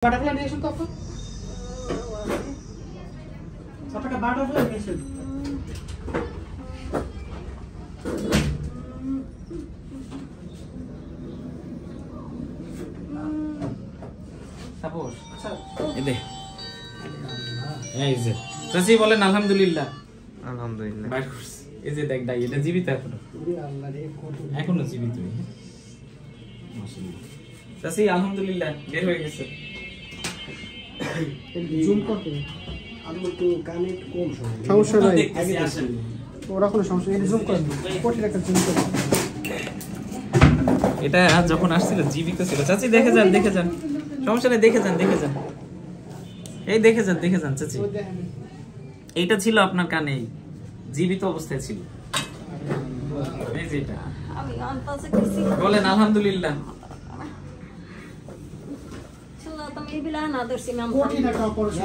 butterfly নিয়ে এসুন তো আপনাকে বাটারফ্লাই নিয়ে এসুন সাপোজ এই দে এই যে চাচি বলেন আলহামদুলিল্লাহ আলহামদুলিল্লাহ বাইর করছি এই যে দেখ দাই এটা জীবিত এখনো জীবিত মাশাআল্লাহ চাচি আলহামদুলিল্লাহ বের হয়ে গেছে জুম করতে আমি একটু কানেক্ট কম সমস্যা নাই আগে আসেন ওরা কোনো সমস্যা নেই জুম করেন কোটি একটা জুম করেন এটা যখন আসছিল জীবিত ছিল চাচি দেখে যান সমস্যা নেই দেখে যান এই দেখে যান চাচি এইটা ছিল আপনার কানে জীবিত অবস্থায় ছিল এই যে এটা আমি আনতাছে কিছু বলেন আলহামদুলিল্লাহ ছিল তুমি বিলা না দর্শি নাম কোটি টাকা পড়ছে